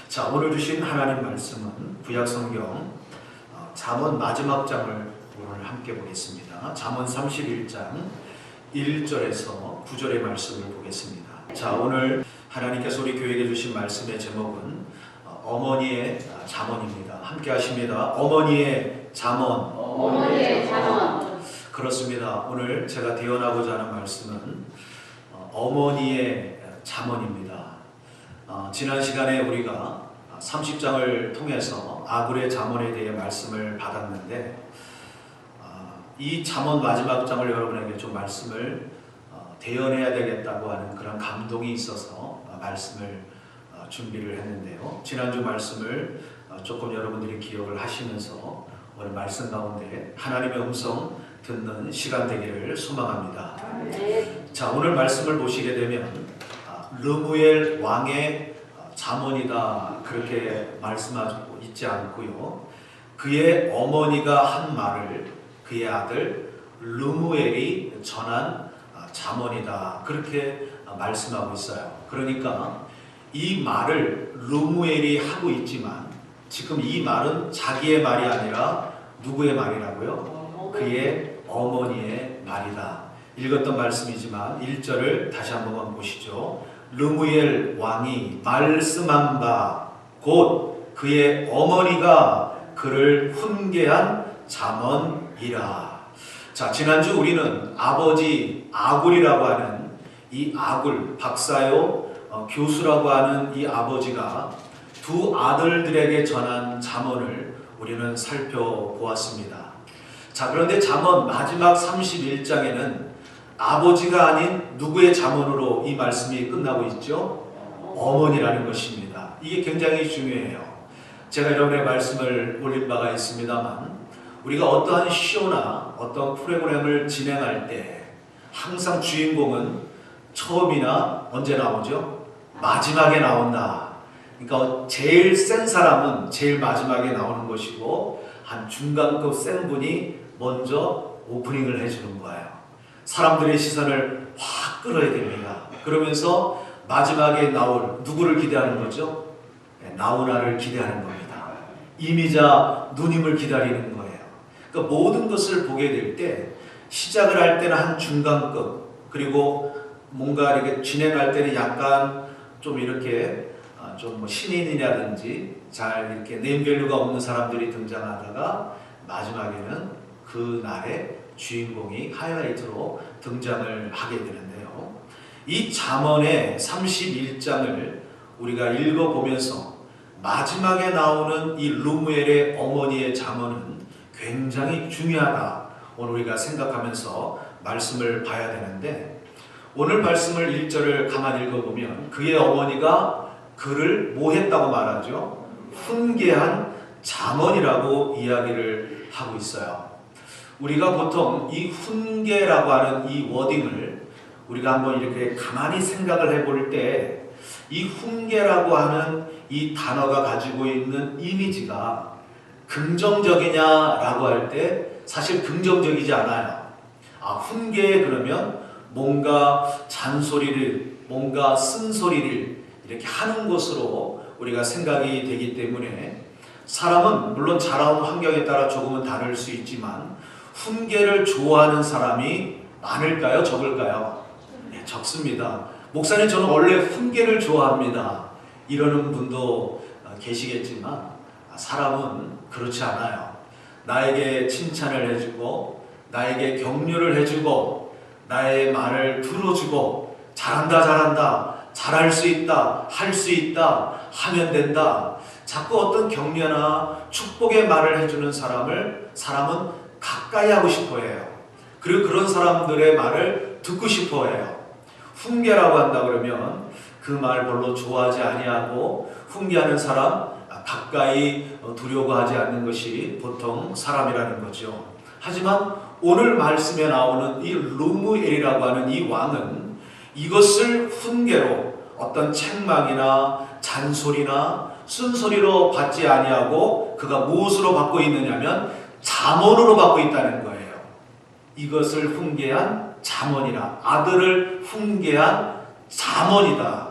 자, 오늘 주신 하나님 말씀은 구약성경 잠언 마지막 장을 오늘 함께 보겠습니다. 잠언 31장 1절에서 9절의 말씀을 보겠습니다. 자, 오늘 하나님께서 우리 교회에게 주신 말씀의 제목은 어머니의 잠언입니다. 함께 하십니다. 어머니의 잠언. 어머니의 잠언. 그렇습니다. 오늘 제가 대언하고자 하는 말씀은 어머니의 잠언입니다. 지난 시간에 우리가 30장을 통해서 아굴의 잠언에 대해 말씀을 받았는데 이 잠언 마지막 장을 여러분에게 좀 말씀을 대언해야 되겠다고 하는 그런 감동이 있어서 말씀을 준비를 했는데요. 지난주 말씀을 조금 여러분들이 기억을 하시면서 오늘 말씀 가운데 하나님의 음성 듣는 시간 되기를 소망합니다. 자, 오늘 말씀을 보시게 되면 르무엘 왕의 잠언이다 그렇게 말씀하고 있지 않고요. 그의 어머니가 한 말을 그의 아들 르무엘이 전한 잠언이다 그렇게 말씀하고 있어요. 그러니까 이 말을 르무엘이 하고 있지만 지금 이 말은 자기의 말이 아니라 누구의 말이라고요? 그의 어머니의 말이다. 읽었던 말씀이지만 1절을 다시 한번 보시죠. 르무엘 왕이 말씀한 바 곧 그의 어머니가 그를 훈계한 잠언이라. 자, 지난주 우리는 아버지 아굴이라고 하는 이 아굴 박사요 교수라고 하는 이 아버지가 두 아들들에게 전한 잠언을 우리는 살펴보았습니다. 자, 그런데 잠언 마지막 31장에는 아버지가 아닌 누구의 잠언으로 이 말씀이 끝나고 있죠? 어머니라는 것입니다. 이게 굉장히 중요해요. 제가 여러분의 말씀을 올린 바가 있습니다만 우리가 어떠한 쇼나 어떤 프로그램을 진행할 때 항상 주인공은 처음이나 언제 나오죠? 마지막에 나온다. 그러니까 제일 센 사람은 제일 마지막에 나오는 것이고 한 중간급 센 분이 먼저 오프닝을 해주는 거예요. 사람들의 시선을 확 끌어야 됩니다. 그러면서 마지막에 나올 누구를 기대하는 거죠? 나오나를 기대하는 겁니다. 이미자 누님을 기다리는 거예요. 그러니까 모든 것을 보게 될 때 시작을 할 때는 한 중간급 그리고 뭔가 이렇게 진행할 때는 약간 좀 이렇게 좀 신인이라든지 잘 이렇게 네임밸류가 없는 사람들이 등장하다가 마지막에는 그 날의 주인공이 하이라이트로 등장을 하게 되는데요. 이 잠언의 31장을 우리가 읽어보면서 마지막에 나오는 이 르무엘의 어머니의 잠언은 굉장히 중요하다. 오늘 우리가 생각하면서 말씀을 봐야 되는데 오늘 말씀을 1절을 가만히 읽어보면 그의 어머니가 그를 뭐 했다고 말하죠? 훈계한 잠언이라고 이야기를 하고 있어요. 우리가 보통 이 훈계라고 하는 이 워딩을 우리가 한번 이렇게 가만히 생각을 해볼 때 이 훈계라고 하는 이 단어가 가지고 있는 이미지가 긍정적이냐라고 할 때 사실 긍정적이지 않아요. 훈계 그러면 뭔가 잔소리를 뭔가 쓴소리를 이렇게 하는 것으로 우리가 생각이 되기 때문에 사람은 물론 자라온 환경에 따라 조금은 다를 수 있지만 훈계를 좋아하는 사람이 많을까요? 적을까요? 네, 적습니다. 목사님 저는 원래 훈계를 좋아합니다. 이러는 분도 계시겠지만 사람은 그렇지 않아요. 나에게 칭찬을 해주고 나에게 격려를 해주고 나의 말을 들어주고 잘한다 잘한다 잘할 수 있다 할 수 있다 하면 된다 자꾸 어떤 격려나 축복의 말을 해주는 사람은 가까이 하고 싶어 해요. 그리고 그런 사람들의 말을 듣고 싶어 해요. 훈계라고 한다 그러면 그 말 별로 좋아하지 아니하고 훈계하는 사람 가까이 두려고 하지 않는 것이 보통 사람이라는 거죠. 하지만 오늘 말씀에 나오는 이 르무엘이라고 하는 이 왕은 이것을 훈계로 어떤 책망이나 잔소리나 쓴소리로 받지 아니하고 그가 무엇으로 받고 있느냐면 잠언으로 받고 있다는 거예요. 이것을 훈계한 잠언이라 아들을 훈계한 잠언이다.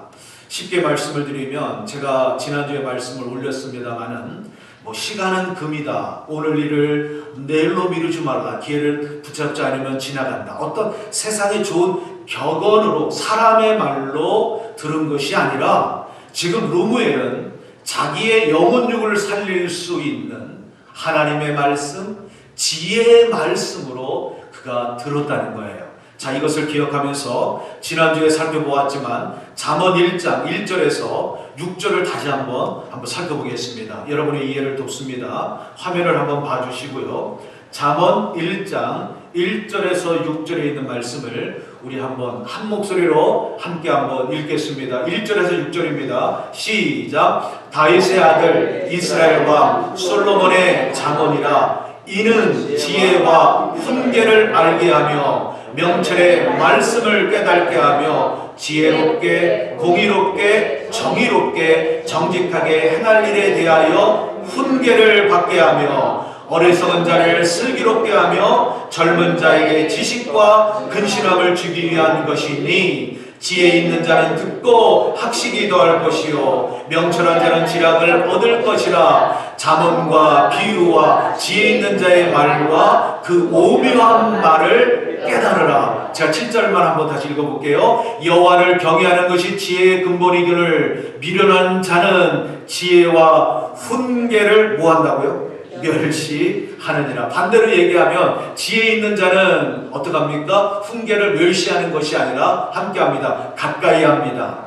쉽게 말씀을 드리면 제가 지난주에 말씀을 올렸습니다마는 시간은 금이다. 오늘 일을 내일로 미루지 말라. 기회를 붙잡지 않으면 지나간다. 어떤 세상에 좋은 격언으로 사람의 말로 들은 것이 아니라 지금 르무엘은 자기의 영혼육을 살릴 수 있는 하나님의 말씀, 지혜의 말씀으로 그가 들었다는 거예요. 자, 이것을 기억하면서 지난주에 살펴보았지만 잠언 1장 1절에서 6절을 다시 한번 살펴보겠습니다. 여러분의 이해를 돕습니다. 화면을 한번 봐주시고요. 잠언 1장 1절에서 6절에 있는 말씀을 우리 한번 한 목소리로 함께 한번 읽겠습니다. 1절에서 6절입니다. 시작. 다윗의 아들 이스라엘 왕 솔로몬의 잠언이라. 이는 지혜와 훈계를 알게 하며 명철의 말씀을 깨닫게 하며 지혜롭게 공의롭게 정의롭게 정직하게 행할 일에 대하여 훈계를 받게 하며 어리석은 자를 슬기롭게 하며 젊은 자에게 지식과 근신함을 주기 위한 것이니 지혜 있는 자는 듣고 학식이 더할 것이요 명철한 자는 지략을 얻을 것이라. 잠언과 비유와 지혜 있는 자의 말과 그 오묘한 말을 깨달으라. 제가 7절만 한번 다시 읽어볼게요. 여호와를 경외하는 것이 지혜의 근본이기를 미련한 자는 지혜와 훈계를 뭐한다고요? 멸시하느니라. 반대로 얘기하면 지혜 있는 자는 어떡합니까? 훈계를 멸시하는 것이 아니라 함께합니다. 가까이 합니다.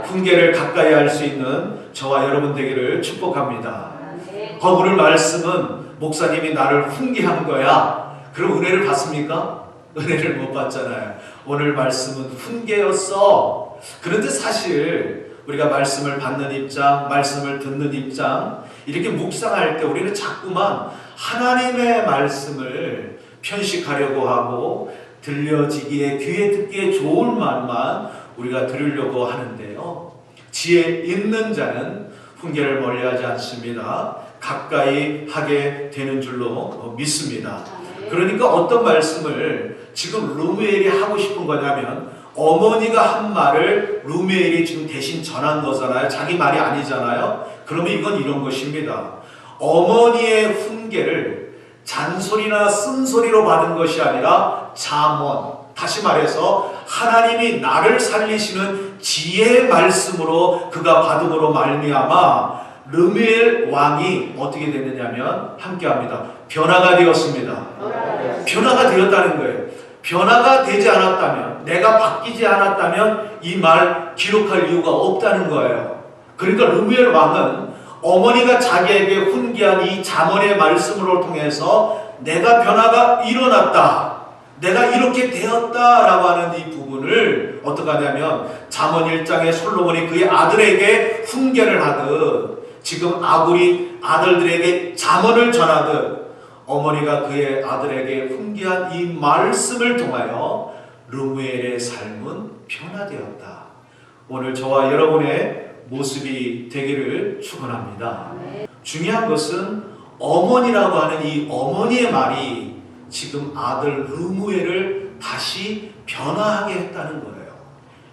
훈계를 가까이 할 수 있는 저와 여러분 되기를 축복합니다. 오늘 말씀은 목사님이 나를 훈계한 거야. 그럼 은혜를 받습니까? 은혜를 못 받잖아요. 오늘 말씀은 훈계였어. 그런데 사실 우리가 말씀을 받는 입장, 말씀을 듣는 입장, 이렇게 묵상할 때 우리는 자꾸만 하나님의 말씀을 편식하려고 하고 들려지기에 귀에 듣기에 좋은 말만 우리가 들으려고 하는데요. 지혜 있는 자는 훈계를 멀리하지 않습니다. 가까이 하게 되는 줄로 믿습니다. 그러니까 어떤 말씀을 지금 르무엘이 하고 싶은 거냐면 어머니가 한 말을 르무엘이 지금 대신 전한 거잖아요. 자기 말이 아니잖아요. 그러면 이건 이런 것입니다. 어머니의 훈계를 잔소리나 쓴소리로 받은 것이 아니라 잠언, 다시 말해서 하나님이 나를 살리시는 지혜의 말씀으로 그가 받음으로 말미암아 르무엘 왕이 어떻게 됐느냐면 함께합니다. 변화가 되었습니다. 변화가 되었다는 거예요. 변화가 되지 않았다면, 내가 바뀌지 않았다면 이 말 기록할 이유가 없다는 거예요. 그러니까 르무엘 왕은 어머니가 자기에게 훈계한 이 잠언의 말씀으로 통해서 내가 변화가 일어났다, 내가 이렇게 되었다라고 하는 이 부분을 어떻게 하냐면 잠언 1장에 솔로몬이 그의 아들에게 훈계를 하듯 지금 아굴이 아들들에게 잠언을 전하듯 어머니가 그의 아들에게 훈계한 이 말씀을 통하여 르무엘의 삶은 변화되었다. 오늘 저와 여러분의 모습이 되기를 축원합니다. 중요한 것은 어머니라고 하는 이 어머니의 말이 지금 아들 르무엘을 다시 변화하게 했다는 거예요.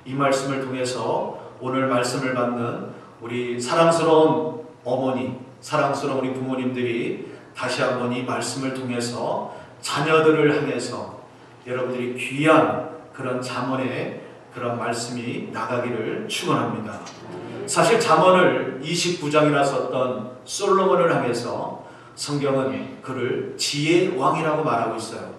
이 말씀을 통해서 오늘 말씀을 받는 우리 사랑스러운 어머니, 사랑스러운 우리 부모님들이 다시 한번 이 말씀을 통해서 자녀들을 향해서 여러분들이 귀한 그런 잠언의 그런 말씀이 나가기를 축원합니다. 사실 잠언을 29장이나 썼던 솔로몬을 향해서 성경은 그를 지혜의 왕이라고 말하고 있어요.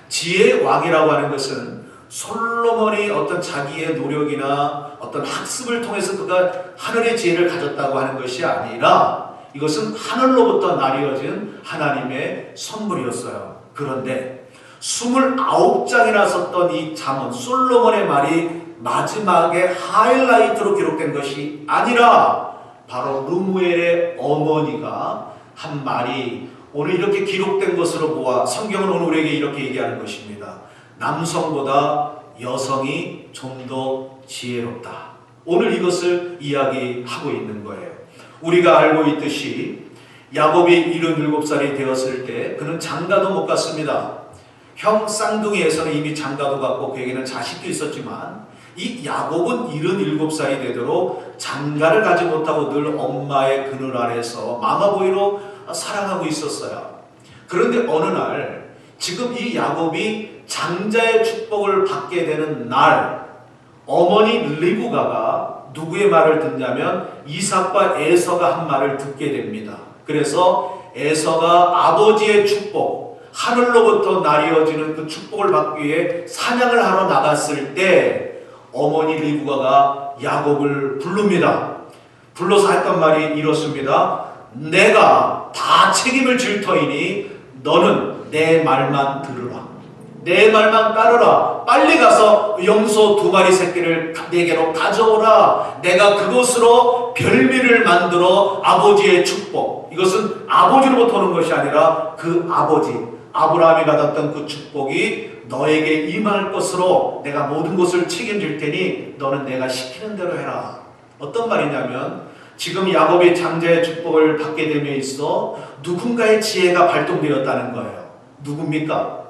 지혜의 왕이라고 하는 것은 솔로몬이 어떤 자기의 노력이나 어떤 학습을 통해서 그가 하늘의 지혜를 가졌다고 하는 것이 아니라 이것은 하늘로부터 나뉘어진 하나님의 선물이었어요. 그런데 29장이나 썼던 이 잠언, 솔로몬의 말이 마지막에 하이라이트로 기록된 것이 아니라 바로 르무엘의 어머니가 한 말이 오늘 이렇게 기록된 것으로 보아 성경은 오늘 우리에게 이렇게 얘기하는 것입니다. 남성보다 여성이 좀 더 지혜롭다. 오늘 이것을 이야기하고 있는 거예요. 우리가 알고 있듯이 야곱이 77살이 되었을 때 그는 장가도 못 갔습니다. 형 쌍둥이에서는 이미 장가도 갔고 그에게는 자식도 있었지만 이 야곱은 77살이 되도록 장가를 가지 못하고 늘 엄마의 그늘 아래서 마마보이로 살아가고 있었어요. 그런데 어느 날 지금 이 야곱이 장자의 축복을 받게 되는 날, 어머니 리브가가 누구의 말을 듣냐면 이삭과 에서가 한 말을 듣게 됩니다. 그래서 에서가 아버지의 축복, 하늘로부터 나뉘어지는 그 축복을 받기 위해 사냥을 하러 나갔을 때 어머니 리브가가 야곱을 부릅니다. 불러서 했던 말이 이렇습니다. 내가 다 책임을 질 터이니 너는 내 말만 들으라. 내 말만 따르라. 빨리 가서 염소 2마리 새끼를 내게로 가져오라. 내가 그것으로 별미를 만들어 아버지의 축복. 이것은 아버지로부터 오는 것이 아니라 그 아버지 아브라함이 받았던 그 축복이 너에게 임할 것으로 내가 모든 것을 책임질 테니 너는 내가 시키는 대로 해라. 어떤 말이냐면 지금 야곱이 장자의 축복을 받게 됨에 있어 누군가의 지혜가 발동되었다는 거예요. 누굽니까?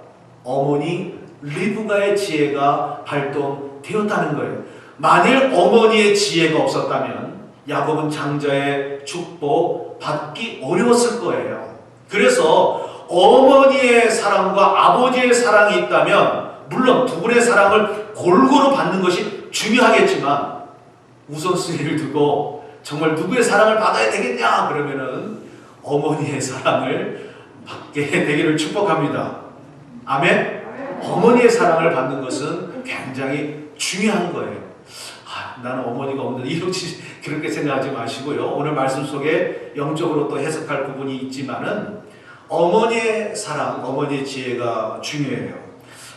어머니 리브가의 지혜가 발동되었다는 거예요. 만일 어머니의 지혜가 없었다면 야곱은 장자의 축복 받기 어려웠을 거예요. 그래서 어머니의 사랑과 아버지의 사랑이 있다면 물론 두 분의 사랑을 골고루 받는 것이 중요하겠지만 우선순위를 두고 정말 누구의 사랑을 받아야 되겠냐 그러면은 어머니의 사랑을 받게 되기를 축복합니다. 아멘? 어머니의 사랑을 받는 것은 굉장히 중요한 거예요. 나는 어머니가 없는데 이렇게 그렇게 생각하지 마시고요. 오늘 말씀 속에 영적으로 또 해석할 부분이 있지만은 어머니의 사랑, 어머니의 지혜가 중요해요.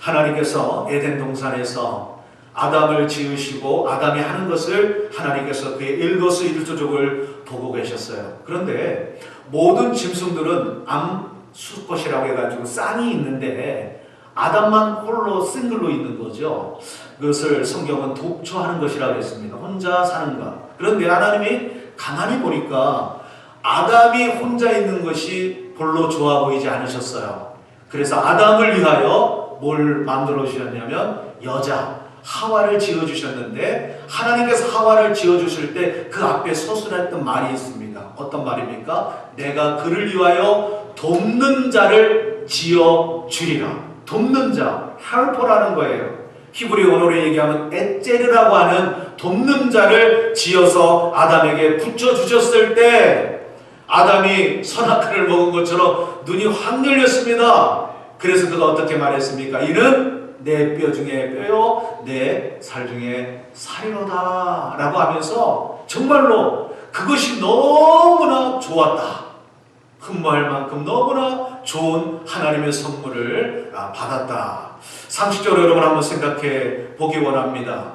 하나님께서 에덴 동산에서 아담을 지으시고 아담이 하는 것을 하나님께서 그의 일거수일투족을 보고 계셨어요. 그런데 모든 짐승들은 암수컷이라고 해가지고 쌍이 있는데 아담만 홀로 싱글로 있는 거죠. 그것을 성경은 독초하는 것이라고 했습니다. 혼자 사는 것. 그런데 하나님이 가만히 보니까 아담이 혼자 있는 것이 별로 좋아 보이지 않으셨어요. 그래서 아담을 위하여 뭘 만들어 주셨냐면 여자 하와를 지어 주셨는데 하나님께서 하와를 지어 주실 때 그 앞에 서술했던 말이 있습니다. 어떤 말입니까? 내가 그를 위하여 돕는 자를 지어 주리라. 돕는 자, 헬퍼라는 거예요. 히브리어로 얘기하면 에제르라고 하는 돕는 자를 지어서 아담에게 붙여주셨을 때 아담이 선악과를 먹은 것처럼 눈이 확 열렸습니다. 그래서 그가 어떻게 말했습니까? 이는 내 뼈 중에 뼈요 내 살 중에 살이로다 라고 하면서 정말로 그것이 너무나 좋았다. 흠모할 만큼 너무나 좋은 하나님의 선물을 받았다. 상식적으로 여러분 한번 생각해 보기 원합니다.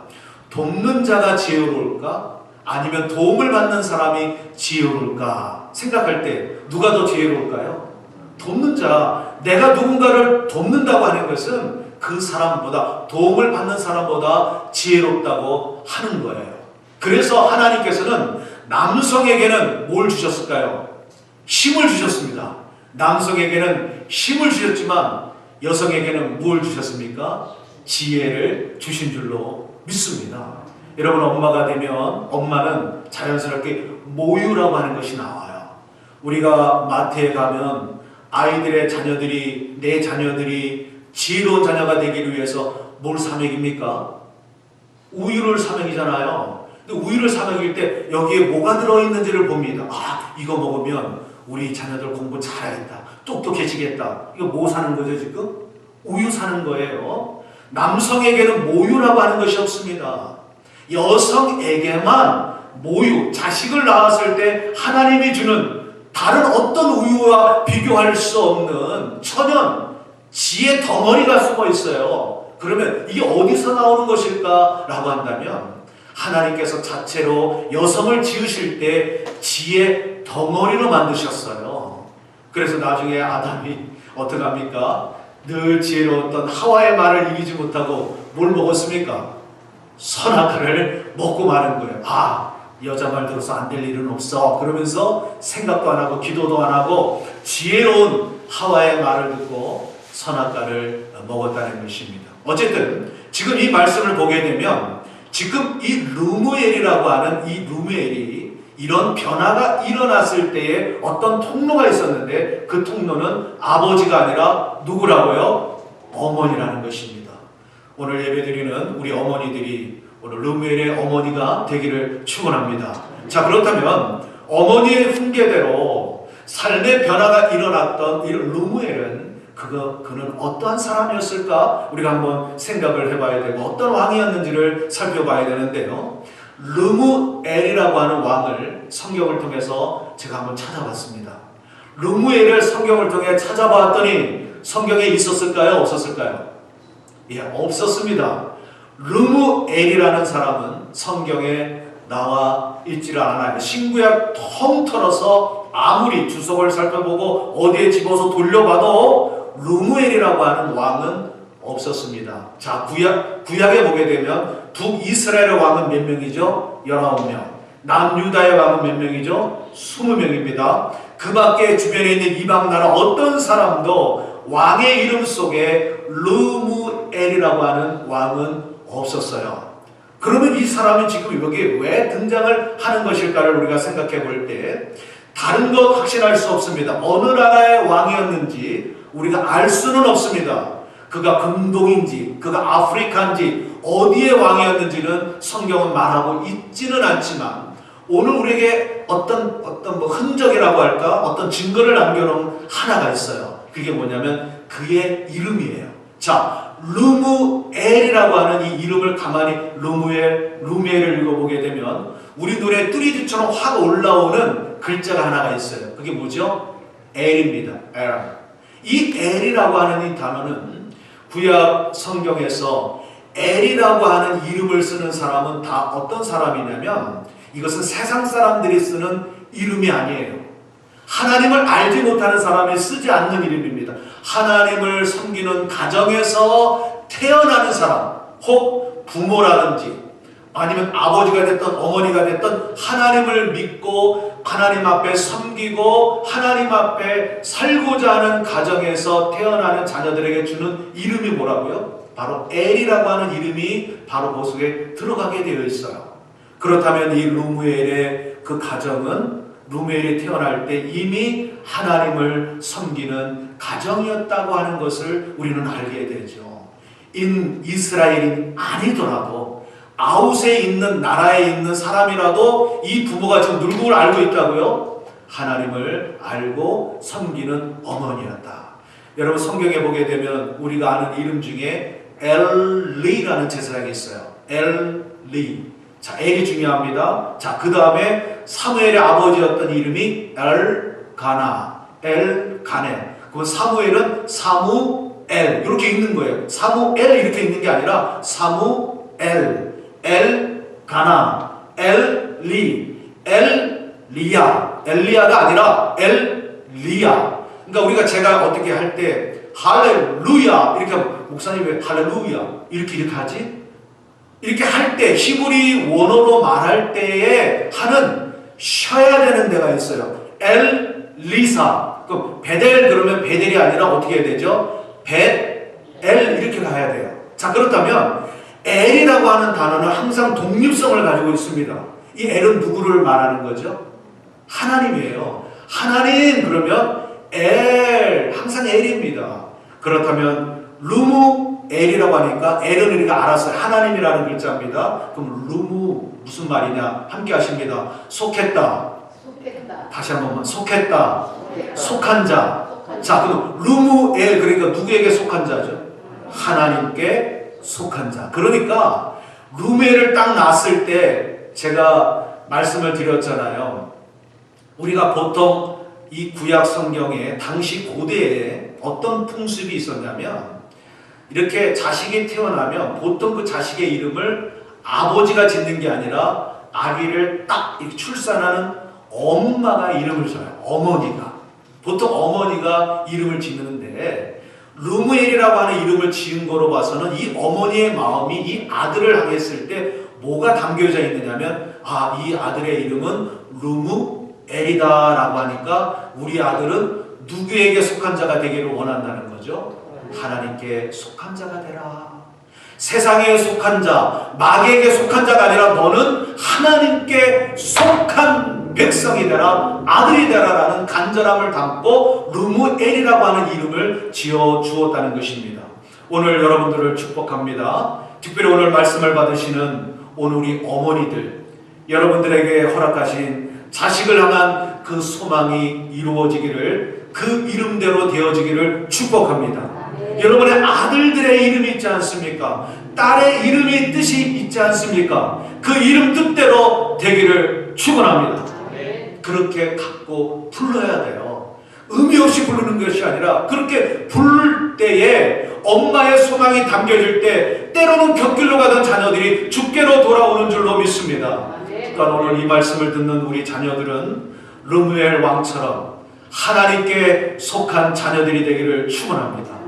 돕는 자가 지혜로울까? 아니면 도움을 받는 사람이 지혜로울까? 생각할 때 누가 더 지혜로울까요? 돕는 자. 내가 누군가를 돕는다고 하는 것은 그 사람보다 도움을 받는 사람보다 지혜롭다고 하는 거예요. 그래서 하나님께서는 남성에게는 뭘 주셨을까요? 힘을 주셨습니다. 남성에게는 힘을 주셨지만 여성에게는 뭘 주셨습니까? 지혜를 주신 줄로 믿습니다. 여러분 엄마가 되면 엄마는 자연스럽게 모유라고 하는 것이 나와요. 우리가 마트에 가면 아이들의 자녀들이 내 자녀들이 지혜로운 자녀가 되기를 위해서 뭘 사 먹입니까? 우유를 사 먹이잖아요. 근데 우유를 사 먹일 때 여기에 뭐가 들어있는지를 봅니다. 이거 먹으면 우리 자녀들 공부 잘하겠다. 똑똑해지겠다. 이거 뭐 사는 거죠 지금? 우유 사는 거예요. 남성에게는 모유라고 하는 것이 없습니다. 여성에게만 모유, 자식을 낳았을 때 하나님이 주는 다른 어떤 우유와 비교할 수 없는 천연 지혜 덩어리가 숨어 있어요. 그러면 이게 어디서 나오는 것일까? 라고 한다면 하나님께서 자체로 여성을 지으실 때 지혜 덩어리로 만드셨어요. 그래서 나중에 아담이 어떻게 합니까? 늘 지혜로웠던 하와의 말을 이기지 못하고 뭘 먹었습니까? 선악과를 먹고 마는 거예요. 여자 말 들어서 안 될 일은 없어. 그러면서 생각도 안 하고 기도도 안 하고 지혜로운 하와의 말을 듣고 선악과를 먹었다는 것입니다. 어쨌든 지금 이 말씀을 보게 되면 지금 이 르무엘이라고 하는 이 르무엘이 이런 변화가 일어났을 때에 어떤 통로가 있었는데 그 통로는 아버지가 아니라 누구라고요? 어머니라는 것입니다. 오늘 예배드리는 우리 어머니들이 오늘 르무엘의 어머니가 되기를 축원합니다. 자, 그렇다면 어머니의 훈계대로 삶의 변화가 일어났던 이 르무엘은 그는 어떠한 사람이었을까? 우리가 한번 생각을 해봐야 되고 어떤 왕이었는지를 살펴봐야 되는데요. 르무엘이라고 하는 왕을 성경을 통해서 제가 한번 찾아봤습니다. 르무엘을 성경을 통해 찾아봤더니 성경에 있었을까요? 없었을까요? 예, 없었습니다. 르무엘이라는 사람은 성경에 나와 있지를 않아요. 신구약 통틀어서 아무리 주석을 살펴보고 어디에 집어서 돌려봐도 르무엘이라고 하는 왕은 없었습니다. 자, 구약에 보게 되면 북이스라엘의 왕은 몇 명이죠? 19명. 남유다의 왕은 몇 명이죠? 20명입니다. 그 밖에 주변에 있는 이방 나라 어떤 사람도 왕의 이름 속에 르무엘이라고 하는 왕은 없었어요. 그러면 이 사람은 지금 여기에 왜 등장을 하는 것일까를 우리가 생각해 볼 때 다른 것 확신할 수 없습니다. 어느 나라의 왕이었는지 우리가 알 수는 없습니다. 그가 근동인지 그가 아프리카인지 어디의 왕이었는지는 성경은 말하고 있지는 않지만 오늘 우리에게 어떤 뭐 흔적이라고 할까? 어떤 증거를 남겨놓은 하나가 있어요. 그게 뭐냐면 그의 이름이에요. 자, 르무엘이라고 하는 이 이름을 가만히 르무엘을 읽어보게 되면 우리 눈에 뚜리드처럼 확 올라오는 글자가 하나가 있어요. 그게 뭐죠? 엘입니다. 엘. 이 엘이라고 하는 이 단어는 구약 성경에서 엘이라고 하는 이름을 쓰는 사람은 다 어떤 사람이냐면 이것은 세상 사람들이 쓰는 이름이 아니에요. 하나님을 알지 못하는 사람이 쓰지 않는 이름입니다. 하나님을 섬기는 가정에서 태어나는 사람, 혹 부모라든지 아니면 아버지가 됐던 어머니가 됐던 하나님을 믿고 하나님 앞에 섬기고 하나님 앞에 살고자 하는 가정에서 태어나는 자녀들에게 주는 이름이 뭐라고요? 바로 엘이라고 하는 이름이 바로 그 속에 들어가게 되어 있어요. 그렇다면 이 르무엘의 그 가정은 르무엘이 태어날 때 이미 하나님을 섬기는 가정이었다고 하는 것을 우리는 알게 되죠. 이스라엘이 아니더라도 아웃에 있는 나라에 있는 사람이라도 이 부모가 지금 누구를 알고 있다고요? 하나님을 알고 섬기는 어머니였다. 여러분 성경에 보게 되면 우리가 아는 이름 중에 엘리라는 제사장이 있어요. 엘리. 자, 엘이 중요합니다. 자, 그 다음에 사무엘의 아버지였던 이름이 엘가나, 엘가네. 그 사무엘은 사무엘 이렇게 읽는 거예요. 사무엘 이렇게 읽는 게 아니라 사무엘, 엘가나, 엘리, 엘리야. 엘리야가 아니라 엘리야. 그러니까 우리가 제가 어떻게 할 때 할렐루야 이렇게 목사님 왜 할렐루야 이렇게 하지? 이렇게 할 때 히브리 원어로 말할 때에 하는 쉬어야 되는 데가 있어요. 엘리사. 그럼 베델 그러면 베델이 아니라 어떻게 해야 되죠? 벳엘 이렇게 가야 돼요. 자, 그렇다면 엘이라고 하는 단어는 항상 독립성을 가지고 있습니다. 이 엘은 누구를 말하는 거죠? 하나님이에요. 하나님 그러면 엘 항상 엘입니다. 그렇다면 르무엘이라고 하니까 엘은 우리가 알았어요. 하나님이라는 글자입니다. 그럼 르무 무슨 말이냐? 함께 하십니다. 속했다. 다시 한 번만. 속했다. 속한 자. 자, 그럼 르무엘 그러니까 누구에게 속한 자죠? 하나님께 속한 자. 그러니까 르무엘을 딱 낳았을 때 제가 말씀을 드렸잖아요. 우리가 보통 이 구약 성경에 당시 고대에 어떤 풍습이 있었냐면 이렇게 자식이 태어나면 보통 그 자식의 이름을 아버지가 짓는 게 아니라 아기를 딱 이렇게 출산하는 엄마가 이름을 줘요. 어머니가. 보통 어머니가 이름을 짓는데 르무엘이라고 하는 이름을 지은 거로 봐서는 이 어머니의 마음이 이 아들을 향했을 때 뭐가 담겨져 있느냐면 이 아들의 이름은 르무엘이다라고 하니까 우리 아들은 누구에게 속한 자가 되기를 원한다는 거죠? 하나님께 속한 자가 되라. 세상에 속한 자, 마귀에게 속한 자가 아니라 너는 하나님께 속한 백성이 되라, 아들이 되라라는 간절함을 담고 르무엘이라고 하는 이름을 지어 주었다는 것입니다. 오늘 여러분들을 축복합니다. 특별히 오늘 말씀을 받으시는 오늘 우리 어머니들, 여러분들에게 허락하신 자식을 향한 그 소망이 이루어지기를, 그 이름대로 되어지기를 축복합니다. 여러분의 아들들의 이름이 있지 않습니까? 딸의 이름이 뜻이 있지 않습니까? 그 이름 뜻대로 되기를 축원합니다. 그렇게 갖고 불러야 돼요. 의미 없이 부르는 것이 아니라 그렇게 부를 때에 엄마의 소망이 담겨질 때 때로는 곁길로 가던 자녀들이 주께로 돌아오는 줄로 믿습니다. 그러니까 오늘 이 말씀을 듣는 우리 자녀들은 르무엘 왕처럼 하나님께 속한 자녀들이 되기를 축원합니다.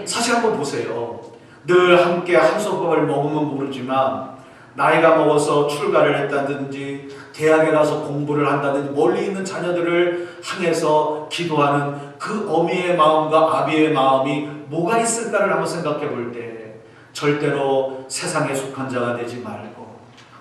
사실 한번 보세요. 늘 함께 한솥밥을 먹으면 모르지만 나이가 먹어서 출가를 했다든지 대학에 가서 공부를 한다든지 멀리 있는 자녀들을 향해서 기도하는 그 어미의 마음과 아비의 마음이 뭐가 있을까를 한번 생각해 볼 때 절대로 세상에 속한 자가 되지 말고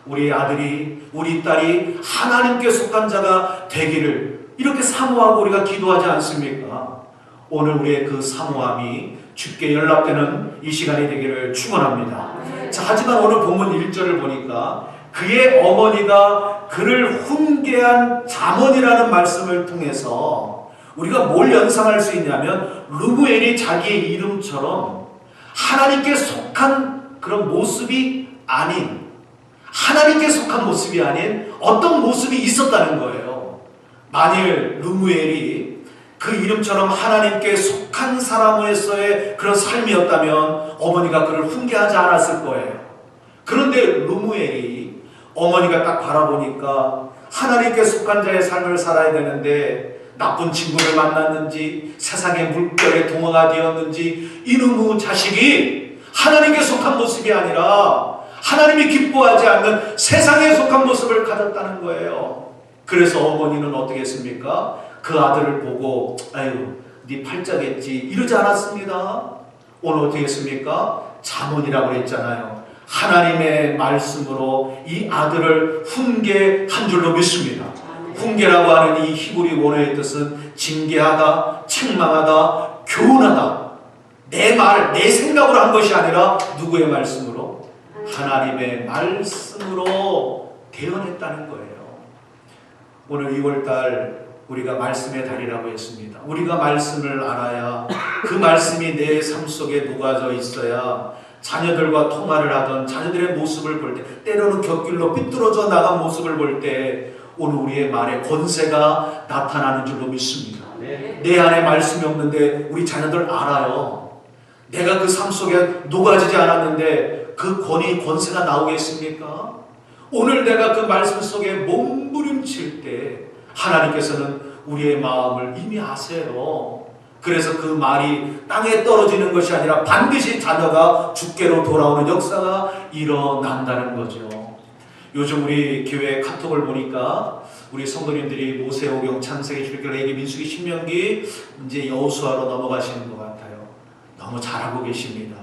우리 아들이, 우리 딸이 하나님께 속한 자가 되기를 이렇게 사모하고 우리가 기도하지 않습니까? 오늘 우리의 그 사모함이 주께 연락되는 이 시간이 되기를 축원합니다. 자, 하지만 오늘 본문 1절을 보니까 그의 어머니가 그를 훈계한 잠언이라는 말씀을 통해서 우리가 뭘 연상할 수 있냐면 르무엘이 자기의 이름처럼 하나님께 속한 그런 모습이 아닌, 하나님께 속한 모습이 아닌 어떤 모습이 있었다는 거예요. 만일 르무엘이 그 이름처럼 하나님께 속한 사람으로서의 그런 삶이었다면 어머니가 그를 훈계하지 않았을 거예요. 그런데 르무엘이 어머니가 딱 바라보니까 하나님께 속한 자의 삶을 살아야 되는데 나쁜 친구를 만났는지 세상의 물결에 동화가 되었는지 이놈의 자식이 하나님께 속한 모습이 아니라 하나님이 기뻐하지 않는 세상에 속한 모습을 가졌다는 거예요. 그래서 어머니는 어떻게 했습니까? 그 아들을 보고 아유 네 팔자겠지 이러지 않았습니다. 오늘 어떻게 했습니까? 잠언이라고 했잖아요. 하나님의 말씀으로 이 아들을 훈계한 줄로 믿습니다. 훈계라고 하는 이 히브리 원어의 뜻은 징계하다, 책망하다, 교훈하다. 내 말, 내 생각으로 한 것이 아니라 누구의 말씀으로? 하나님의 말씀으로 대언했다는 거예요. 오늘 2월달 우리가 말씀의 달이라고 했습니다. 우리가 말씀을 알아야 그 말씀이 내 삶 속에 녹아져 있어야 자녀들과 통화를 하던 자녀들의 모습을 볼 때, 때로는 곁길로 삐뚤어져 나간 모습을 볼 때 오늘 우리의 말에 권세가 나타나는 줄로 믿습니다. 내 안에 말씀이 없는데 우리 자녀들 알아요. 내가 그 삶 속에 녹아지지 않았는데 그 권세가 나오겠습니까? 오늘 내가 그 말씀 속에 몸부림칠 때 하나님께서는 우리의 마음을 이미 아세요. 그래서 그 말이 땅에 떨어지는 것이 아니라 반드시 자녀가 주께로 돌아오는 역사가 일어난다는 거죠. 요즘 우리 교회 카톡을 보니까 우리 성도님들이 모세오경, 창세기, 출애굽기, 민수기, 신명기 이제 여호수아로 넘어가시는 것 같아요. 너무 잘하고 계십니다.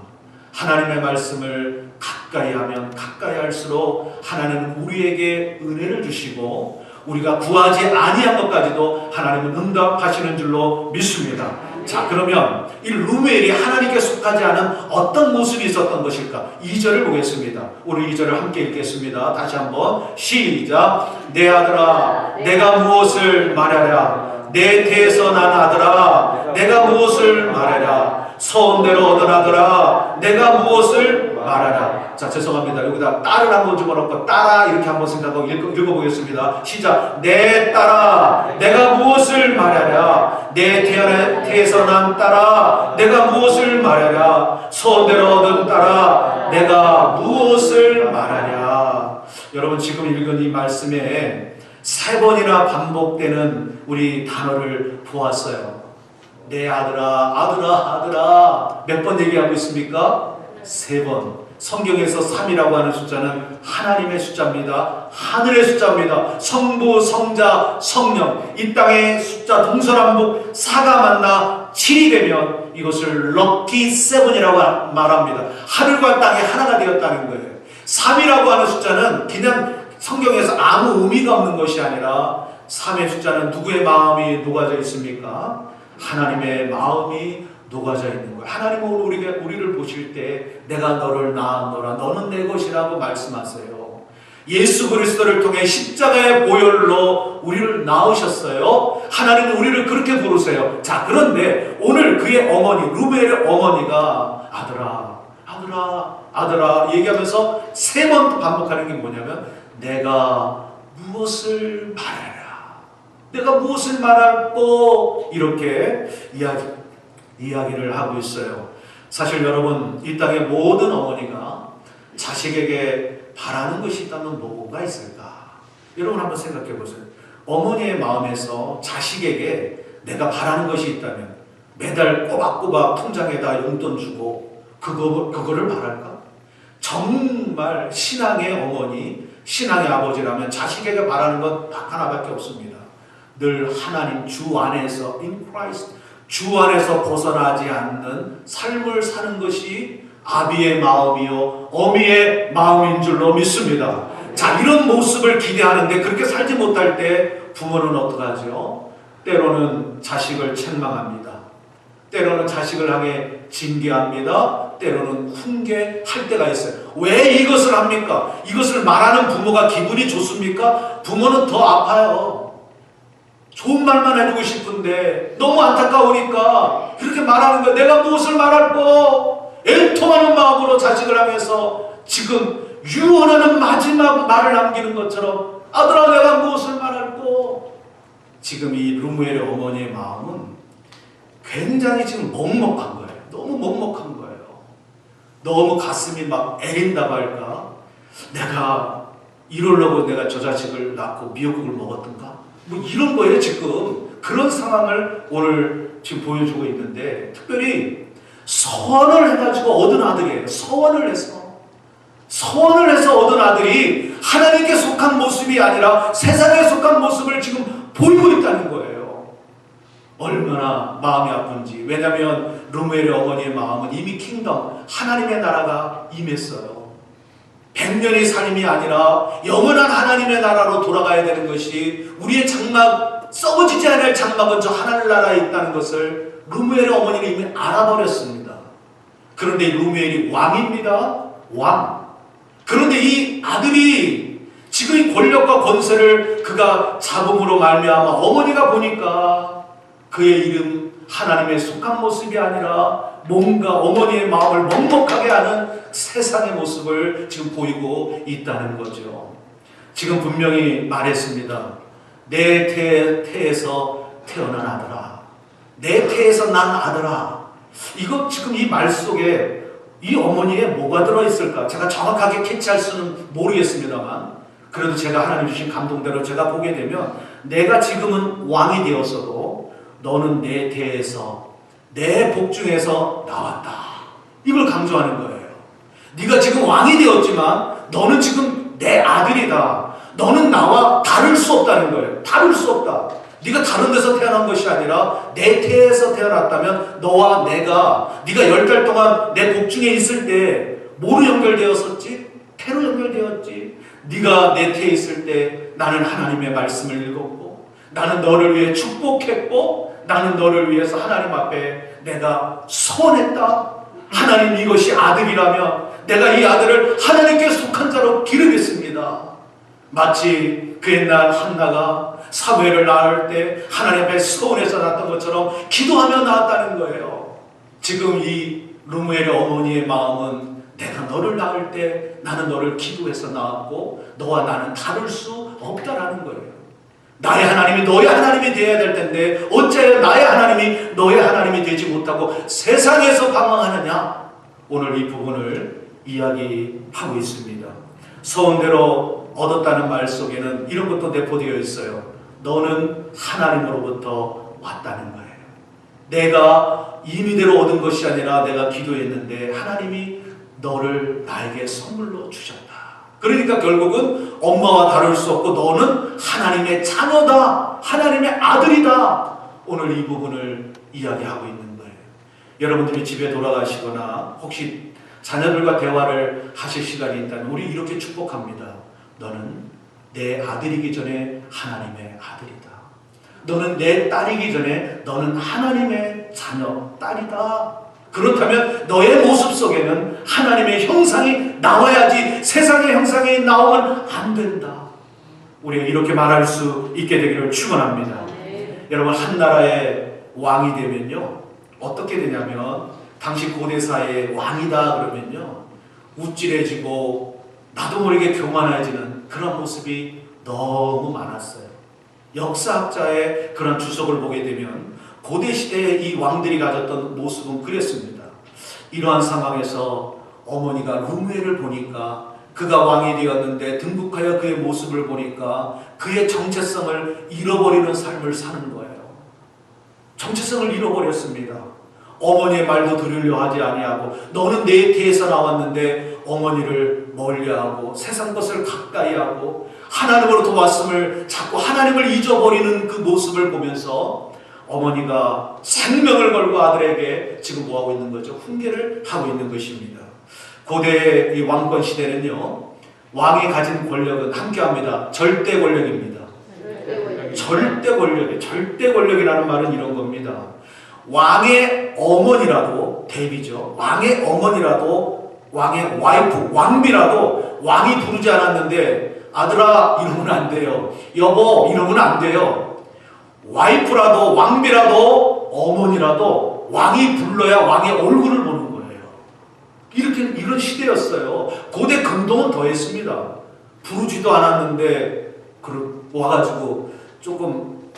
하나님의 말씀을 가까이 하면 가까이 할수록 하나님은 우리에게 은혜를 주시고 우리가 구하지 아니한 것까지도 하나님은 응답하시는 줄로 믿습니다. 자, 그러면 이 르무엘이 하나님께 속하지 않은 어떤 모습이 있었던 것일까? 2절을 보겠습니다. 오늘 2절을 함께 읽겠습니다. 다시 한번 시작. 내 아들아 내가 무엇을 말하랴? 내 태에서 난 아들아 내가 무엇을 말하랴? 소원대로 얻은 아들아 내가 무엇을 말하랴? 자, 죄송합니다. 여기다 딸을 한번 집어넣고 따라 이렇게 한번 생각하고 읽어보겠습니다. 시작. 내 딸아 내가 무엇을 말하랴? 내 태에서 난 딸아 내가 무엇을 말하랴? 소원대로 얻은 딸아 내가 무엇을 말하랴? 여러분 지금 읽은 이 말씀에 3번이나 반복되는 우리 단어를 보았어요. 내 아들아 아들아 아들아 몇 번 얘기하고 있습니까? 3번. 성경에서 3이라고 하는 숫자는 하나님의 숫자입니다. 하늘의 숫자입니다. 성부, 성자, 성령 이 땅의 숫자 동서남북 4가 만나 7이 되면 이것을 럭키 세븐이라고 말합니다. 하늘과 땅이 하나가 되었다는 거예요. 3이라고 하는 숫자는 그냥 성경에서 아무 의미가 없는 것이 아니라 3의 숫자는 누구의 마음이 녹아져 있습니까? 하나님의 마음이 녹아져 있는 거예요. 하나님은 우리를 보실 때 내가 너를 낳았노라 너는 내 것이라고 말씀하세요. 예수 그리스도를 통해 십자가의 보혈로 우리를 낳으셨어요. 하나님은 우리를 그렇게 부르세요. 자, 그런데 오늘 그의 어머니 루벨의 어머니가 아들아 아들아 아들아 얘기하면서 3번 반복하는 게 뭐냐면 내가 무엇을 말하라 내가 무엇을 말할꼬 이렇게 이야기를 하고 있어요. 사실 여러분 이 땅의 모든 어머니가 자식에게 바라는 것이 있다면 뭐가 있을까? 여러분 한번 생각해 보세요. 어머니의 마음에서 자식에게 내가 바라는 것이 있다면 매달 꼬박꼬박 통장에다 용돈 주고 그거를 바랄까? 정말 신앙의 어머니, 신앙의 아버지라면 자식에게 바라는 것 하나밖에 없습니다. 늘 하나님 주 안에서 in Christ 주 안에서 벗어나지 않는 삶을 사는 것이 아비의 마음이요 어미의 마음인 줄로 믿습니다. 자, 이런 모습을 기대하는데 그렇게 살지 못할 때 부모는 어떡하죠? 때로는 자식을 책망합니다. 때로는 자식을 향해 징계합니다. 때로는 훈계할 때가 있어요. 왜 이것을 합니까? 이것을 말하는 부모가 기분이 좋습니까? 부모는 더 아파요. 좋은 말만 해주고 싶은데 너무 안타까우니까 그렇게 말하는 거예요. 내가 무엇을 말할꼬? 애통하는 마음으로 자식을 향해서 지금 유언하는 마지막 말을 남기는 것처럼 아들아 내가 무엇을 말할꼬? 지금 이 루무엘의 어머니의 마음은 굉장히 지금 먹먹한 거예요. 너무 먹먹한 거예요. 너무 가슴이 막 애린다고 할까? 내가 이러려고 내가 저 자식을 낳고 미역국을 먹었던가? 뭐 이런 거예요. 지금 그런 상황을 오늘 지금 보여주고 있는데 특별히 서원을 해가지고 얻은 아들이에요. 서원을 해서 얻은 아들이 하나님께 속한 모습이 아니라 세상에 속한 모습을 지금 보이고 있다는 거예요. 얼마나 마음이 아픈지. 왜냐하면 루무엘의 어머니의 마음은 이미 킹덤 하나님의 나라가 임했어요. 100년의 삶이 아니라 영원한 하나님의 나라로 돌아가야 되는 것이 우리의 장막 썩어지지 않을 장막은 저 하늘나라에 있다는 것을 루무엘의 어머니는 이미 알아버렸습니다. 그런데 루무엘이 왕입니다. 왕. 그런데 이 아들이 지금 이 권력과 권세를 그가 잡음으로 말미암아 어머니가 보니까 그의 이름 하나님의 속한 모습이 아니라 뭔가 어머니의 마음을 먹먹하게 하는 세상의 모습을 지금 보이고 있다는 거죠. 지금 분명히 말했습니다. 내 태에서 태어난 아들아. 내 태에서 난 아들아. 이거 지금 이 말 속에 이 어머니에 뭐가 들어있을까? 제가 정확하게 캐치할 수는 모르겠습니다만 그래도 제가 하나님 주신 감동대로 제가 보게 되면 내가 지금은 왕이 되었어도 너는 내 태에서 내 복중에서 나왔다. 이걸 강조하는 거예요. 네가 지금 왕이 되었지만 너는 지금 내 아들이다. 너는 나와 다를 수 없다는 거예요. 다를 수 없다. 네가 다른 데서 태어난 것이 아니라 내 태에서 태어났다면 너와 네가 10달 동안 내 복중에 있을 때 뭐로 연결되었었지? 태로 연결되었지. 네가 내 태에 있을 때 나는 하나님의 말씀을 읽었고 나는 너를 위해 축복했고 나는 너를 위해서 하나님 앞에 내가 소원했다. 하나님 이것이 아들이라면 내가 이 아들을 하나님께 속한 자로 기르겠습니다. 마치 그 옛날 한나가 사무엘을 낳을 때 하나님 앞에 소원해서 낳았던 것처럼 기도하며 낳았다는 거예요. 지금 이 루무엘의 어머니의 마음은 내가 너를 낳을 때 나는 너를 기도해서 낳았고 너와 나는 다를 수 없다라는 거예요. 나의 하나님이 너의 하나님이 되어야 될 텐데 어째 나의 하나님이 너의 하나님이 되지 못하고 세상에서 방황하느냐? 오늘 이 부분을 이야기하고 있습니다. 서원대로 얻었다는 말 속에는 이런 것도 내포되어 있어요. 너는 하나님으로부터 왔다는 거예요. 내가 임의대로 얻은 것이 아니라 내가 기도했는데 하나님이 너를 나에게 선물로 주셨다. 그러니까 결국은 엄마와 다를 수 없고 너는 하나님의 자녀다. 하나님의 아들이다. 오늘 이 부분을 이야기하고 있는 거예요. 여러분들이 집에 돌아가시거나 혹시 자녀들과 대화를 하실 시간이 있다면 우리 이렇게 축복합니다. 너는 내 아들이기 전에 하나님의 아들이다. 너는 내 딸이기 전에 너는 하나님의 자녀, 딸이다. 그렇다면 너의 모습 속에는 하나님의 형상이 나와야지 세상의 형상이 나오면 안 된다. 우리가 이렇게 말할 수 있게 되기를 축원합니다. 여러분, 한 나라의 왕이 되면요 어떻게 되냐면 당시 고대 사회의 왕이다 그러면요 우쭐해지고 나도 모르게 교만해지는 그런 모습이 너무 많았어요. 역사학자의 그런 주석을 보게 되면 고대 시대의 이 왕들이 가졌던 모습은 그랬습니다. 이러한 상황에서 어머니가 르무엘을 보니까 그가 왕이 되었는데 등극하여 그의 모습을 보니까 그의 정체성을 잃어버리는 삶을 사는 거예요. 정체성을 잃어버렸습니다. 어머니의 말도 들으려 하지 아니하고 너는 내 태에서 나왔는데 어머니를 멀리하고 세상 것을 가까이하고 하나님으로부터 왔음을 자꾸 하나님을 잊어버리는 그 모습을 보면서 어머니가 생명을 걸고 아들에게 지금 뭐하고 있는 거죠? 훈계를 하고 있는 것입니다. 고대 이 왕권 시대는요 왕이 가진 권력은 함께합니다. 절대 권력입니다. 절대 권력이에요. 절대 권력이라는 말은 이런 겁니다. 왕의 어머니라도 대비죠. 왕의 어머니라도 왕의 와이프, 왕비라도 왕이 부르지 않았는데 아들아 이러면 안 돼요. 여보 이러면 안 돼요. 와이프라도 왕비라도 어머니라도 왕이 불러야 왕의 얼굴을 보는 거예요. 이런 시대였어요. 고대 근동은 더했습니다. 부르지도 않았는데 와가지고 조금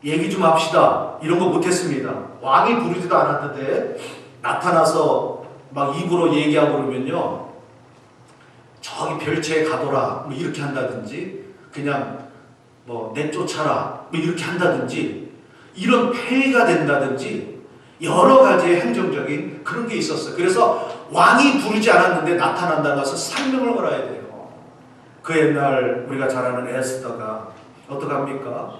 얘기 좀 합시다 이런 거 못했습니다. 왕이 부르지도 않았는데 나타나서 막 입으로 얘기하고 그러면요 저기 별채에 가둬라 뭐 이렇게 한다든지 그냥 뭐 내쫓아라 뭐 이렇게 한다든지 이런 폐해가 된다든지 여러 가지의 행정적인 그런 게 있었어요. 그래서 왕이 부르지 않았는데 나타난다는 것은 상명을 걸어야 돼요. 그 옛날 우리가 잘 아는 에스더가 어떡합니까?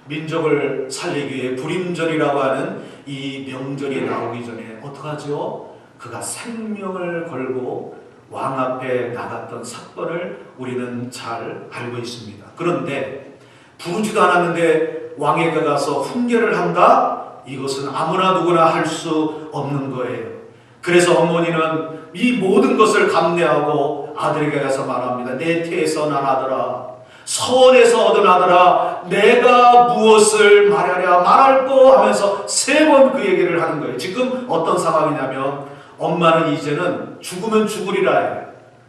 민족을 살리기 위해 불임절이라고 하는 이 명절이 나오기 전에 어떡하죠? 그가 생명을 걸고 왕 앞에 나갔던 사건을 우리는 잘 알고 있습니다. 그런데 부르지도 않았는데 왕에게 가서 훈계를 한다? 이것은 아무나 누구나 할 수 없는 거예요. 그래서 어머니는 이 모든 것을 감내하고 아들에게 가서 말합니다. 내 태에서 난 아들아 서원에서 얻은 아들아 내가 무엇을 말할꼬 하면서 3번 그 얘기를 하는 거예요. 지금 어떤 상황이냐면 엄마는 이제는 죽으면 죽으리라 해요.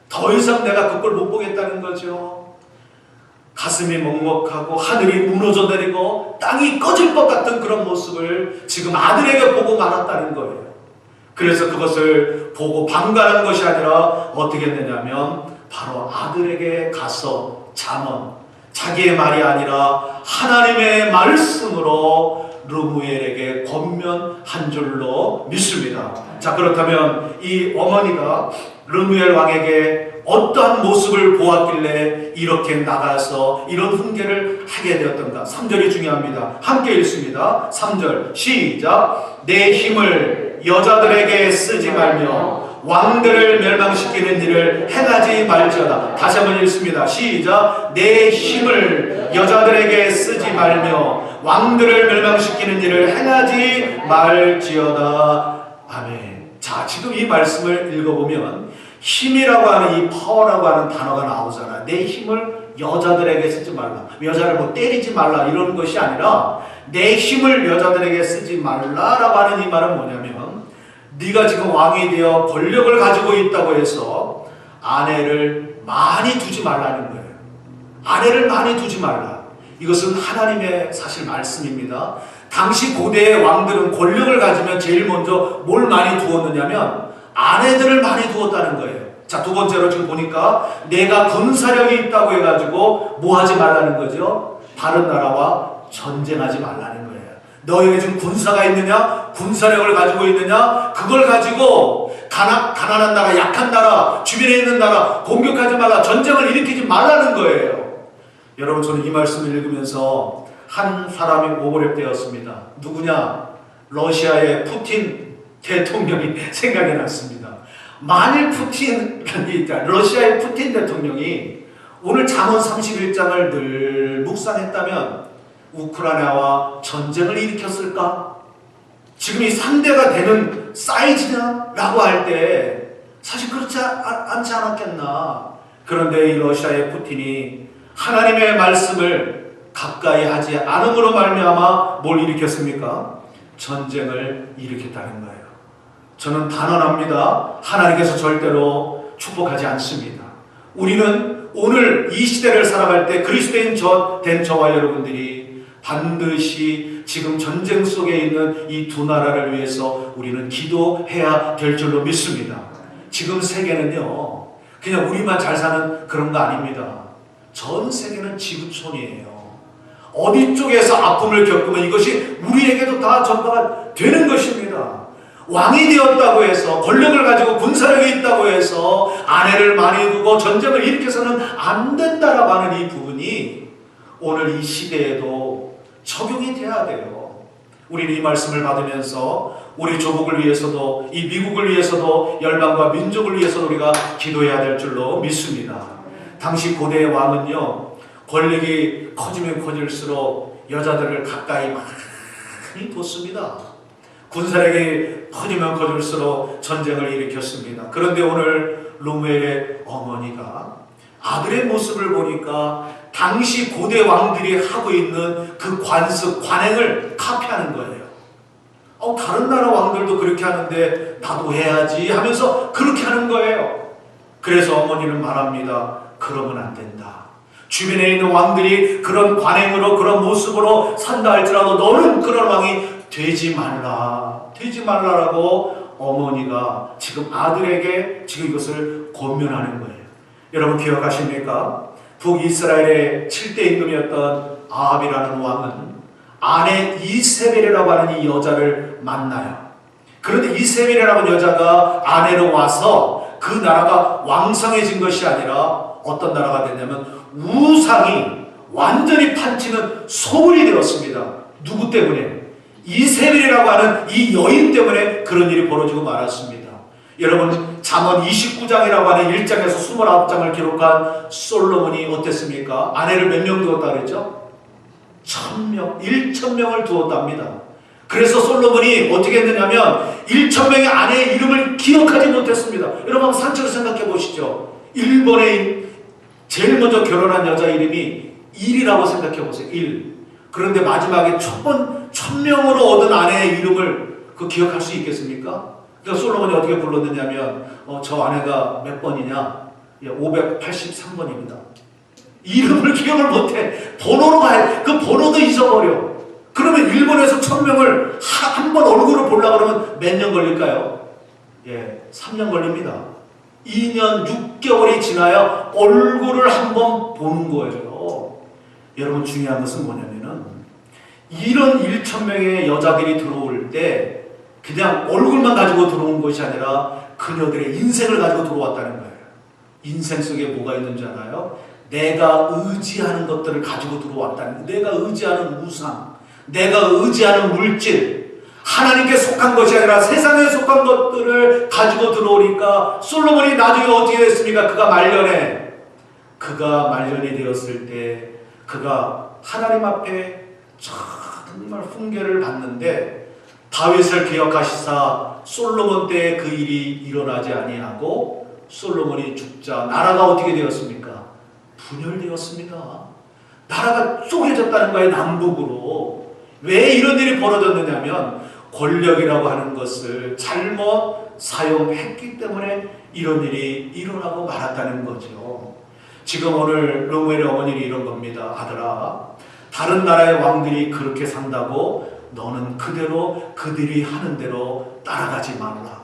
더 이상 내가 그걸 못 보겠다는 거죠. 가슴이 먹먹하고 하늘이 무너져 내리고 땅이 꺼질 것 같은 그런 모습을 지금 아들에게 보고 말았다는 거예요. 그래서 그것을 보고 방관한 것이 아니라 어떻게 했느냐면 바로 아들에게 가서 잠언 자기의 말이 아니라 하나님의 말씀으로 르무엘에게 권면 한 줄로 믿습니다. 자, 그렇다면 이 어머니가 르무엘 왕에게 어떠한 모습을 보았길래 이렇게 나가서 이런 훈계를 하게 되었던가? 3절이 중요합니다. 함께 읽습니다. 3절 시작. 내 힘을 여자들에게 쓰지 말며 왕들을 멸망시키는 일을 행하지 말지어다. 다시 한번 읽습니다. 시작. 내 힘을 여자들에게 쓰지 말며 왕들을 멸망시키는 일을 행하지 말지어다. 아멘. 자, 지금 이 말씀을 읽어보면 힘이라고 하는 이 파워라고 하는 단어가 나오잖아. 내 힘을 여자들에게 쓰지 말라. 여자를 뭐 때리지 말라 이런 것이 아니라 내 힘을 여자들에게 쓰지 말라라고 하는 이 말은 뭐냐면 네가 지금 왕이 되어 권력을 가지고 있다고 해서 아내를 많이 두지 말라는 거예요. 아내를 많이 두지 말라. 이것은 하나님의 사실 말씀입니다. 당시 고대의 왕들은 권력을 가지면 제일 먼저 뭘 많이 두었느냐면 아내들을 많이 두었다는 거예요. 자, 두 번째로 지금 보니까 내가 군사력이 있다고 해가지고 뭐 하지 말라는 거죠? 다른 나라와 전쟁하지 말라는 거예요. 너에게 지금 군사가 있느냐? 군사력을 가지고 있느냐? 그걸 가지고 가난한 나라, 약한 나라, 주변에 있는 나라 공격하지 말라, 전쟁을 일으키지 말라는 거예요. 여러분, 저는 이 말씀을 읽으면서 한 사람이 오버랩되었습니다. 누구냐? 러시아의 푸틴 대통령이 생각이 났습니다. 만일 러시아의 푸틴 대통령이 오늘 잠언 31장을 늘 묵상했다면 우크라이나와 전쟁을 일으켰을까? 지금 이 상대가 되는 사이즈냐? 라고 할 때 사실 그렇지 않지 않았겠나? 그런데 이 러시아의 푸틴이 하나님의 말씀을 가까이 하지 않음으로 말미암아 뭘 일으켰습니까? 전쟁을 일으켰다는 거예요. 저는 단언합니다. 하나님께서 절대로 축복하지 않습니다. 우리는 오늘 이 시대를 살아갈 때 그리스도인 된 저와 여러분들이 반드시 지금 전쟁 속에 있는 이 두 나라를 위해서 우리는 기도해야 될 줄로 믿습니다. 지금 세계는요, 그냥 우리만 잘 사는 그런 거 아닙니다. 전 세계는 지구촌이에요. 어디 쪽에서 아픔을 겪으면 이것이 우리에게도 다 전파가 되는 것입니다. 왕이 되었다고 해서, 권력을 가지고 군사력이 있다고 해서 아내를 많이 두고 전쟁을 일으켜서는 안 된다라고 하는 이 부분이 오늘 이 시대에도 적용이 돼야 돼요. 우리는 이 말씀을 받으면서 우리 조국을 위해서도, 이 미국을 위해서도, 열방과 민족을 위해서도 우리가 기도해야 될 줄로 믿습니다. 당시 고대의 왕은요, 권력이 커지면 커질수록 여자들을 가까이 많이 뒀습니다. 군사력이 커지면 커질수록 전쟁을 일으켰습니다. 그런데 오늘 루멜의 어머니가 아들의 모습을 보니까 당시 고대 왕들이 하고 있는 그 관습, 관행을 카피하는 거예요. 다른 나라 왕들도 그렇게 하는데 나도 해야지 하면서 그렇게 하는 거예요. 그래서 어머니는 말합니다. 그러면 안 된다. 주변에 있는 왕들이 그런 관행으로, 그런 모습으로 산다 할지라도 너는 그런 왕이 되지 말라라고 어머니가 지금 아들에게 지금 이것을 권면하는 거예요. 여러분 기억하십니까? 북이스라엘의 7대 임금이었던 아합이라는 왕은 아내 이세벨이라고 하는 이 여자를 만나요. 그런데 이세벨이라고 하는 여자가 아내로 와서 그 나라가 왕성해진 것이 아니라 어떤 나라가 됐냐면 우상이 완전히 판치는 소문이 되었습니다. 누구 때문에? 이세벨이라고 하는 이 여인 때문에 그런 일이 벌어지고 말았습니다. 여러분 잠언 29장이라고 하는 1장에서 29장을 기록한 솔로몬이 어땠습니까? 아내를 몇 명 두었다 그랬죠? 1000명, 1000명을 두었답니다. 그래서 솔로몬이 어떻게 했느냐면 1000명의 아내의 이름을 기억하지 못했습니다. 여러분 한번 상처를 생각해 보시죠. 일본에 제일 먼저 결혼한 여자 이름이 1이라고 생각해 보세요. 1. 그런데 마지막에 1000명으로 얻은 아내의 이름을 기억할 수 있겠습니까? 그러니까 솔로몬이 어떻게 불렀느냐면 저 아내가 몇 번이냐? 583번입니다. 이름을 기억을 못해. 번호로 가야 그 번호도 잊어버려. 그러면 일본에서 1000명을 한 번 얼굴을 보려고 그러면 몇 년 걸릴까요? 3년 걸립니다. 2년 6개월이 지나야 얼굴을 한 번 보는 거예요. 여러분 중요한 것은 뭐냐면은 이런 1000명의 여자들이 들어올 때 그냥 얼굴만 가지고 들어온 것이 아니라 그녀들의 인생을 가지고 들어왔다는 거예요. 인생 속에 뭐가 있는 줄 알아요? 내가 의지하는 것들을 가지고 들어왔다는 거예요. 내가 의지하는 우상, 내가 의지하는 물질, 하나님께 속한 것이 아니라 세상에 속한 것들을 가지고 들어오니까 솔로몬이 나중에 어떻게 됐습니까? 그가 말년이 되었을 때 그가 하나님 앞에 정말 훈계를 받는데 다윗을 기억하시사 솔로몬 때에 그 일이 일어나지 아니하고 솔로몬이 죽자 나라가 어떻게 되었습니까? 분열되었습니다. 나라가 쪼개졌다는 거예요. 남북으로. 왜 이런 일이 벌어졌느냐면 권력이라고 하는 것을 잘못 사용했기 때문에 이런 일이 일어나고 말았다는 거죠. 지금 오늘 르무엘의 어머니는 이런 겁니다. 아들아, 다른 나라의 왕들이 그렇게 산다고 너는 그대로 그들이 하는 대로 따라가지 말라.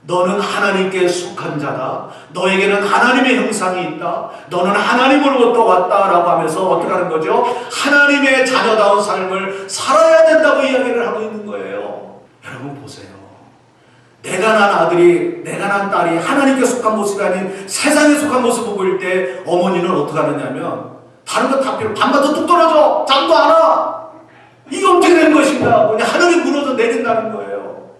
너는 하나님께 속한 자다. 너에게는 하나님의 형상이 있다. 너는 하나님으로부터 왔다라고 하면서 어떻게 하는 거죠? 하나님의 자녀다운 삶을 살아야 된다고 이야기를 하고 있는 거예요. 여러분 보세요. 내가 난 아들이, 내가 난 딸이 하나님께 속한 모습이 아닌 세상에 속한 모습을 보일 때 어머니는 어떻게 하느냐면 다른 거 다 필요, 밤마다 뚝 떨어져. 잠도 안 와. 이게 어떻게 된 것인가? 그냥 하늘이 무너져 내린다는 거예요.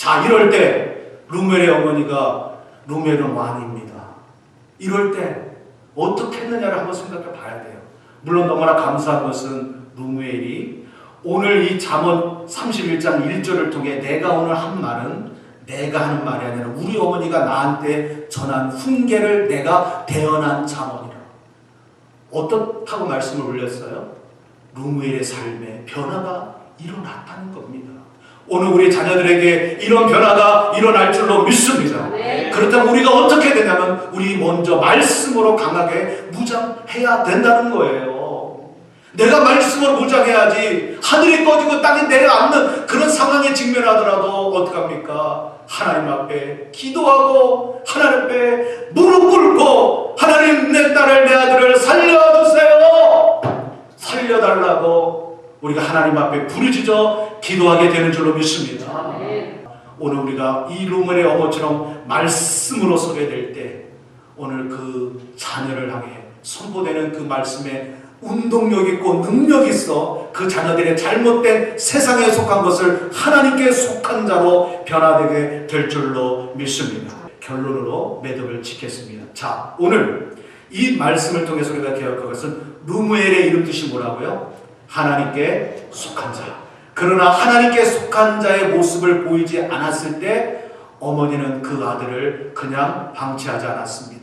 자, 이럴 때 루멜의 어머니가 루멜은 왕입니다. 이럴 때 어떻게 했느냐를 한번 생각해 봐야 돼요. 물론 너무나 감사한 것은 루멜이 오늘 이 잠언 31장 1절을 통해 내가 오늘 한 말은 내가 하는 말이 아니라 우리 어머니가 나한테 전한 훈계를 내가 대언한 잠언이라. 어떻다고 말씀을 올렸어요? 루멜의 삶에 변화가 일어났다는 겁니다. 오늘 우리 자녀들에게 이런 변화가 일어날 줄로 믿습니다. 네. 그렇다면 우리가 어떻게 되냐면 우리 먼저 말씀으로 강하게 무장해야 된다는 거예요. 내가 말씀으로 무장해야지 하늘이 꺼지고 땅이 내려앉는 그런 상황에 직면하더라도 어떡합니까? 하나님 앞에 기도하고 하나님 앞에 무릎 꿇고 하나님 내 딸을 내 아들을 살려주세요. 살려달라고 우리가 하나님 앞에 부르짖어 기도하게 되는 줄로 믿습니다. 네. 오늘 우리가 이 루멜의 어머처럼 말씀으로 서게 될 때 오늘 그 자녀를 향해 선포되는 그 말씀에 운동력 있고 능력 있어 그 자녀들의 잘못된 세상에 속한 것을 하나님께 속한 자로 변화되게 될 줄로 믿습니다. 결론으로 매듭을 짓겠습니다. 자, 오늘 이 말씀을 통해서 우리가 기억할 것은 루멜의 이름 뜻이 뭐라고요? 하나님께 속한 자. 그러나 하나님께 속한 자의 모습을 보이지 않았을 때 어머니는 그 아들을 그냥 방치하지 않았습니다.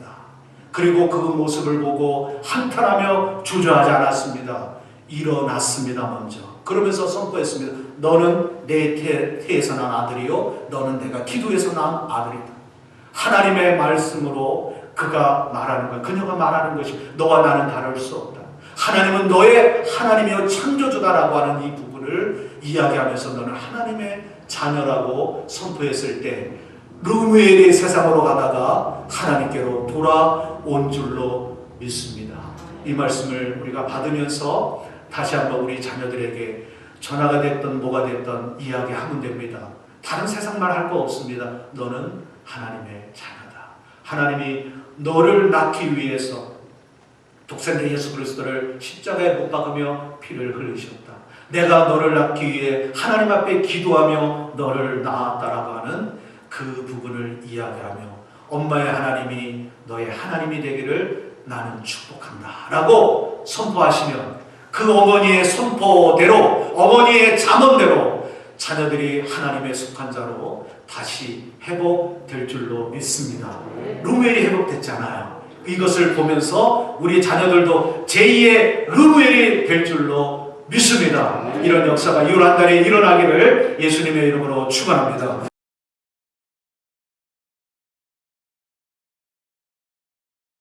그리고 그 모습을 보고 한탄하며 주저하지 않았습니다. 일어났습니다. 먼저. 그러면서 선포했습니다. 너는 내 태에서 난 아들이요 너는 내가 기도에서 난 아들이다. 하나님의 말씀으로 그가 말하는 것, 그녀가 말하는 것이 너와 나는 다를 수 없다. 하나님은 너의 하나님이여 창조주다라고 하는 이 부분을 이야기하면서 너는 하나님의 자녀라고 선포했을 때 루멜이 세상으로 가다가 하나님께로 돌아온 줄로 믿습니다. 이 말씀을 우리가 받으면서 다시 한번 우리 자녀들에게 전화가 됐든 뭐가 됐든 이야기하면 됩니다. 다른 세상 말 할 거 없습니다. 너는 하나님의 자녀다. 하나님이 너를 낳기 위해서 독생자 예수 그리스도를 십자가에 못 박으며 피를 흘리셨다. 내가 너를 낳기 위해 하나님 앞에 기도하며 너를 낳았다라고 하는 그 부분을 이야기하며 엄마의 하나님이 너의 하나님이 되기를 나는 축복한다 라고 선포하시면 그 어머니의 선포대로 어머니의 잠언대로 자녀들이 하나님의 속한 자로 다시 회복될 줄로 믿습니다. 루멜이 회복됐잖아요. 이것을 보면서 우리 자녀들도 제2의 루멜이 될 줄로 믿습니다. 이런 역사가 이후 한 달에 일어나기를 예수님의 이름으로 축원합니다.